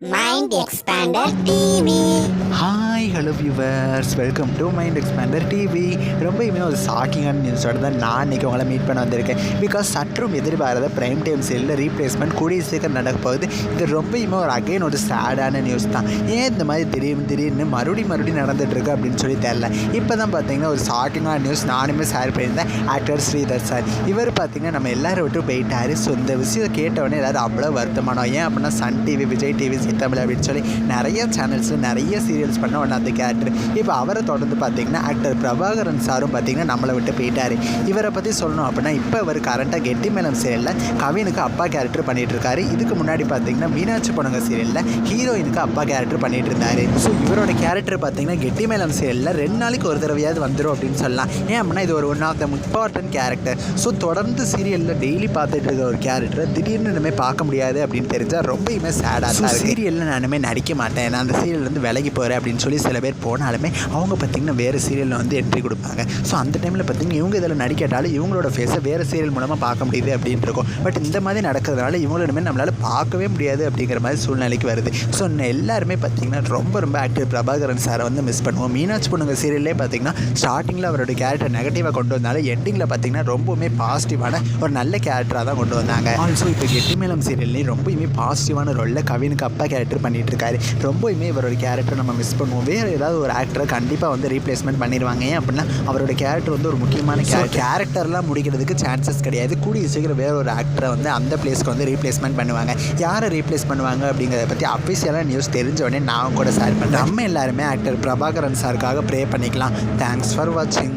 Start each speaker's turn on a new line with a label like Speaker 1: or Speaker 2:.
Speaker 1: Mind Expander TV.
Speaker 2: Hi hello viewers, welcome to mind expander TV. ரொம்பவுமே ஒரு ஷாக்கிங்கான நியூஸோட தான் நான் இன்றைக்கி உங்களை மீட் பண்ண வந்திருக்கேன். பிகாஸ் சற்றும் எதிர்பாராத ப்ரைம் டைம் சேலில் ரீப்ளேஸ்மெண்ட் கூடிய சீக்கிரம் நடக்க போகுது. இது ரொம்பவுமே ஒரு அகைன் ஒரு சேடான நியூஸ் தான். ஏன் இந்த மாதிரி திடீர்னு மறுபடியும் நடந்துகிட்ருக்கு அப்படின்னு சொல்லி தெரில. இப்போ தான் பார்த்தீங்கன்னா ஒரு ஷாக்கிங்கான நியூஸ் நானுமே ஷேர் பண்ணியிருந்தேன். ஆக்டர் ஸ்ரீதர் சார் இவர் பார்த்தீங்கன்னா நம்ம எல்லோரும் விட்டு போயிட்டார். ஸோ இந்த விஷயம் கேட்டவொடனே எல்லாரும் அவ்வளோ வருத்தமானோம். ஏன் அப்படின்னா சன் டிவி, விஜய் டிவி, தமிழ் அப்படின்னு சொல்லி நிறைய சேனல்ஸில் நிறைய சீரியல்ஸ் பண்ண ஒன்று அந்த கேரக்டர். இப்போ அவரை தொடர்ந்து பார்த்தீங்கன்னா ஆக்டர் பிரபாகரன் சாரும் பார்த்தீங்கன்னா நம்மளை விட்டு போயிட்டார். இவரை பற்றி சொல்லணும் அப்படின்னா இப்போ அவர் கரண்ட்டாக கெட்டிமேளம் சீரியலில் கவினுக்கு அப்பா கேரக்டர் பண்ணிகிட்டு இருக்காரு. இதுக்கு முன்னாடி பார்த்தீங்கன்னா மீனாட்சி பொண்ணுங்க சீரியலில் ஹீரோயினுக்கு அப்பா கேரக்டர் பண்ணிகிட்டு இருந்தார். ஸோ இவரோட கேரக்டர் பார்த்தீங்கன்னா கெட்டிமேளம் சீரியலில் 2 நாளைக்கு ஒரு தடவையாவது வந்துடும் அப்படின்னு சொல்லலாம். ஏன் அப்படின்னா இது ஒரு one of the important character. So தொடர்ந்து சீரியலில் டெய்லி பார்த்துட்டு இருக்க ஒரு கேரக்டரை திடீர்னு இனிமேல் பார்க்க முடியாது அப்படின்னு தெரிஞ்சால் ரொம்பவுமே சேடாக இருக்கும். சீரியலில் நானுமே நடிக்க மாட்டேன், நான் அந்த சீரியல்லேருந்து விலகி போகிறேன் அப்படின்னு சொல்லி சில பேர் போனாலுமே அவங்க பார்த்திங்கன்னா வேறு சீரியலில் வந்து என்ட்ரி கொடுப்பாங்க. ஸோ அந்த டைமில் பார்த்திங்கன்னா இவங்க இதில் நடிக்கட்டாலும் இவங்களோட ஃபேஸை வேறு சீரியல் மூலமாக பார்க்க முடியுது அப்படின்ட்டு இருக்கும். பட் இந்த மாதிரி நடக்கிறதுனால இவங்களுமே நம்மளால் பார்க்கவே முடியாது அப்படிங்கிற மாதிரி சூழ்நிலைக்கு வருது. ஸோ எல்லாருமே பார்த்திங்கன்னா ரொம்ப ஆக்டர் பிரபாகரன் சாரை வந்து மிஸ் பண்ணுவோம். மீனாட்சி பொண்ணுங்க சீரியல்லே பார்த்திங்கன்னா ஸ்டார்டிங்கில் அவரோட கேரக்டர் நெகட்டிவாக கொண்டு வந்தாலும் எண்டிங்கில் பார்த்திங்கன்னா ரொம்பவுமே பாசிட்டிவான ஒரு நல்ல கேரக்டராக தான் கொண்டு வந்தாங்க. ஆல்சோ இப்போ கெட்டிமேளம் சீரியல்லையும் ரொம்பவுமே பாசிட்டிவான ரோலில் கவினுக்கு அப்பா கேரக்டர் பண்ணிகிட்டு இருக்காரு. ரொம்பவுமே இவரோட கேரக்டர் நம்ம மிஸ் பண்ணுவோம். வேறு ஏதாவது ஒரு ஆக்டரை கண்டிப்பாக வந்து ரீப்ளேஸ்மெண்ட் பண்ணிடுவாங்க. ஏன் அப்படின்னா அவரோட கேரக்டர் வந்து ஒரு முக்கியமான கேரக்டர்லாம் முடிக்கிறதுக்கு சான்சஸ் கிடையாது. கூடிய சீக்கிரம் வேறு ஒரு ஆக்டரை வந்து அந்த பிளேஸ்க்கு வந்து ரீப்ளேஸ்மெண்ட் பண்ணுவாங்க. யாரை ரீப்ளேஸ் பண்ணுவாங்க அப்படிங்கிறத பற்றி அஃபிஷியலாக நியூஸ் தெரிஞ்ச உடனே நான் கூட ஷேர் பண்ணுறேன். நம்ம எல்லாருமே ஆக்டர் பிரபாகரன் சாருக்காக ப்ரே பண்ணிக்கலாம். தேங்க்ஸ் ஃபார் வாட்சிங்.